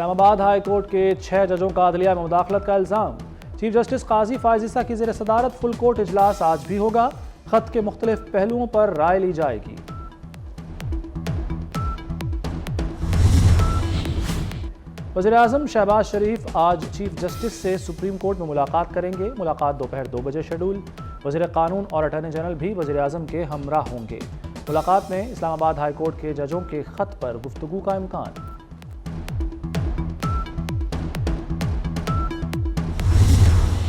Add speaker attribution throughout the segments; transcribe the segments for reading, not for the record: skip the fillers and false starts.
Speaker 1: اسلام آباد high court کے 6 ججوں کا عدلیہ میں مداخلت کا الزام۔ چیف جسٹس قاضی فائز عیسیٰ کی زیر صدارت فل کورٹ اجلاس آج بھی ہوگا۔ خط کے مختلف پہلوؤں پر رائے لی جائے گی۔ وزیر اعظم شہباز شریف آج چیف جسٹس سے سپریم کورٹ میں ملاقات کریں گے۔ ملاقات دوپہر 2 بجے شیڈول۔ وزیر قانون اور اٹارنی جنرل بھی وزیر اعظم کے ہمراہ ہوں گے۔ ملاقات میں اسلام آباد ہائی کورٹ کے ججوں کے خط پر گفتگو کا امکان۔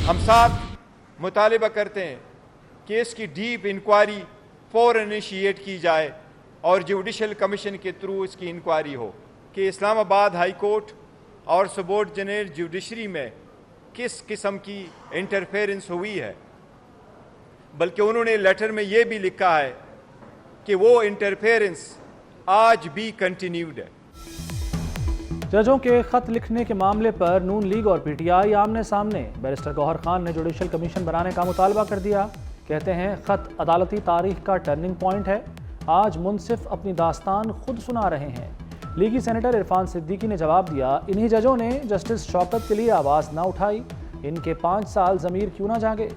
Speaker 2: ہم ساتھ مطالبہ کرتے ہیں کہ اس کی ڈیپ انکوائری فوراً انیشیٹ کی جائے اور جوڈیشل کمیشن کے تھرو اس کی انکوائری ہو کہ اسلام آباد ہائی کورٹ اور سبورڈینیٹ جوڈیشری میں کس قسم کی انٹرفیرنس ہوئی ہے، بلکہ انہوں نے لیٹر میں یہ بھی لکھا ہے کہ وہ انٹرفیرنس آج بھی کنٹینیوڈ ہے۔
Speaker 1: ججوں کے خط لکھنے کے معاملے پر نون لیگ اور پی ٹی آئی آمنے سامنے۔ بیرسٹر گوہر خان نے جوڈیشل کمیشن بنانے کا مطالبہ کر دیا۔ کہتے ہیں خط عدالتی تاریخ کا ٹرننگ پوائنٹ ہے۔ آج منصف اپنی داستان خود سنا رہے ہیں۔ لیگی سینیٹر عرفان صدیقی نے جواب دیا، انہی ججوں نے جسٹس شوکت کے لیے آواز نہ اٹھائی، ان کے 5 سال ضمیر کیوں نہ جاگے۔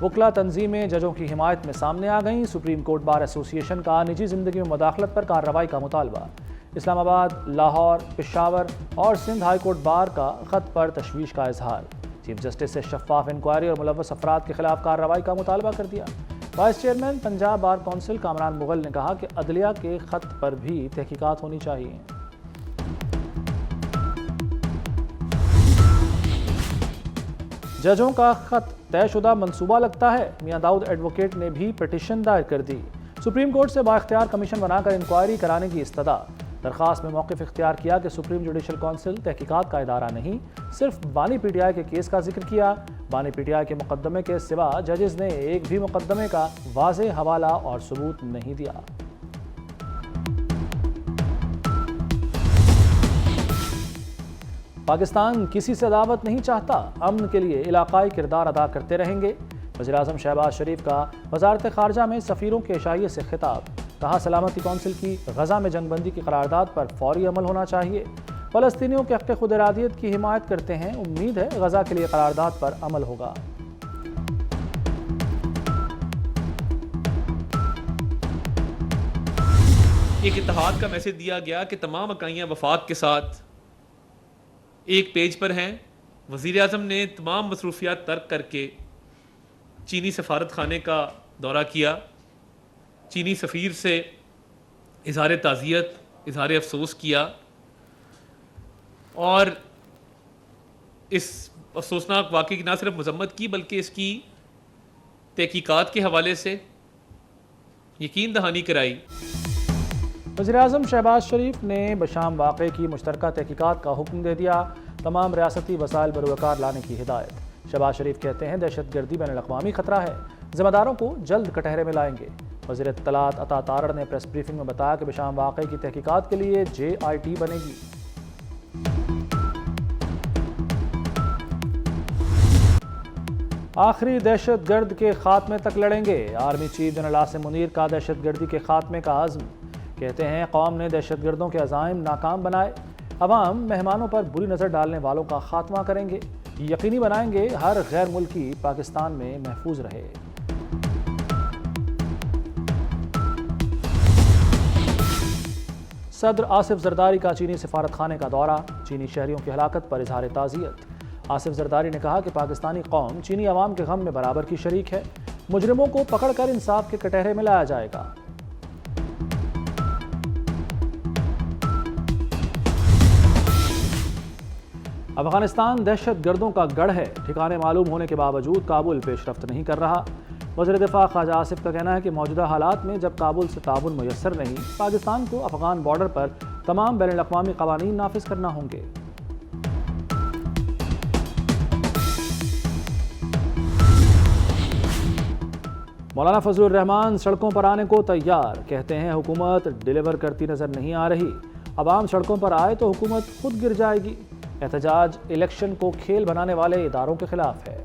Speaker 1: وکلا تنظیمیں ججوں کی حمایت میں سامنے آ گئیں۔ سپریم کورٹ بار ایسوسی ایشن کا نجی زندگی میں مداخلت پر کارروائی کا مطالبہ۔ اسلام آباد، لاہور، پشاور اور سندھ ہائی کورٹ بار کا خط پر تشویش کا اظہار۔ چیف جسٹس سے شفاف انکوائری اور ملوث افراد کے خلاف کارروائی کا مطالبہ کر دیا۔ Vice chairman Punjab bar council Kamran Mughal نے کہا کہ عدلیہ کے خط پر بھی تحقیقات ہونی چاہیے۔ ججوں کا خط طے شدہ منصوبہ لگتا ہے، میاں داؤد ایڈوکیٹ نے بھی پٹیشن دائر کر دی۔ سپریم کورٹ سے بااختیار کمیشن بنا کر انکوائری کرانے کی استدعا۔ درخواست میں موقف اختیار کیا کہ سپریم جوڈیشل کونسل تحقیقات کا ادارہ نہیں، صرف بانی پی ٹی آئی کے کیس کا ذکر کیا۔ بانی پی ٹی آئی کے مقدمے کے سوا ججز نے ایک بھی مقدمے کا واضح حوالہ اور ثبوت نہیں دیا۔ پاکستان کسی سے عداوت نہیں چاہتا، امن کے لیے علاقائی کردار ادا کرتے رہیں گے۔ وزیر اعظم شہباز شریف کا وزارت خارجہ میں سفیروں کے عشائیے سے خطاب۔ کہا سلامتی کونسل کی غزہ میں جنگ بندی کی قرارداد پر فوری عمل ہونا چاہیے۔ فلسطینیوں کے حق خود ارادیت کی حمایت کرتے ہیں، امید ہے غزہ کے لیے قرارداد پر عمل ہوگا۔
Speaker 3: ایک اتحاد کا میسج دیا گیا کہ تمام اکائیاں وفاق کے ساتھ ایک پیج پر ہیں۔ وزیر اعظم نے تمام مصروفیات ترک کر کے چینی سفارت خانے کا دورہ کیا، چینی سفیر سے اظہار تعزیت، اظہار افسوس کیا، اور اس افسوسناک واقعے کی نہ صرف مذمت کی بلکہ اس کی تحقیقات کے حوالے سے یقین دہانی کرائی۔
Speaker 1: وزیر اعظم شہباز شریف نے بشام واقعے کی مشترکہ تحقیقات کا حکم دے دیا، تمام ریاستی وسائل بروکار لانے کی ہدایت۔ شہباز شریف کہتے ہیں دہشت گردی بین الاقوامی خطرہ ہے، ذمہ داروں کو جلد کٹہرے میں لائیں گے۔ وزیر اطلاعات عطا تارڑ نے پریس بریفنگ میں بتایا کہ بشام واقعے کی تحقیقات کے لیے JIT بنے گی۔ آخری دہشت گرد کے خاتمے تک لڑیں گے، army chief general Asim Munir کا دہشت گردی کے خاتمے کا عزم۔ کہتے ہیں قوم نے دہشت گردوں کے عزائم ناکام بنائے، عوام مہمانوں پر بری نظر ڈالنے والوں کا خاتمہ کریں گے، یقینی بنائیں گے ہر غیر ملکی پاکستان میں محفوظ رہے۔ صدر آصف زرداری کا چینی سفارت خانے کا دورہ، چینی شہریوں کی ہلاکت پر اظہار تعزیت۔ آصف زرداری نے کہا کہ پاکستانی قوم چینی عوام کے غم میں برابر کی شریک ہے، مجرموں کو پکڑ کر انصاف کے کٹہرے میں لایا جائے گا۔ افغانستان دہشت گردوں کا گڑھ ہے، ٹھکانے معلوم ہونے کے باوجود کابل پیش رفت نہیں کر رہا۔ وزیر دفاع خواجہ آصف کا کہنا ہے کہ موجودہ حالات میں جب کابل سے تعاون میسر نہیں، پاکستان کو افغان بارڈر پر تمام بین الاقوامی قوانین نافذ کرنا ہوں گے۔ مولانا فضل الرحمان سڑکوں پر آنے کو تیار، کہتے ہیں حکومت ڈیلیور کرتی نظر نہیں آ رہی، عوام سڑکوں پر آئے تو حکومت خود گر جائے گی۔ احتجاج الیکشن کو کھیل بنانے والے اداروں کے خلاف ہے۔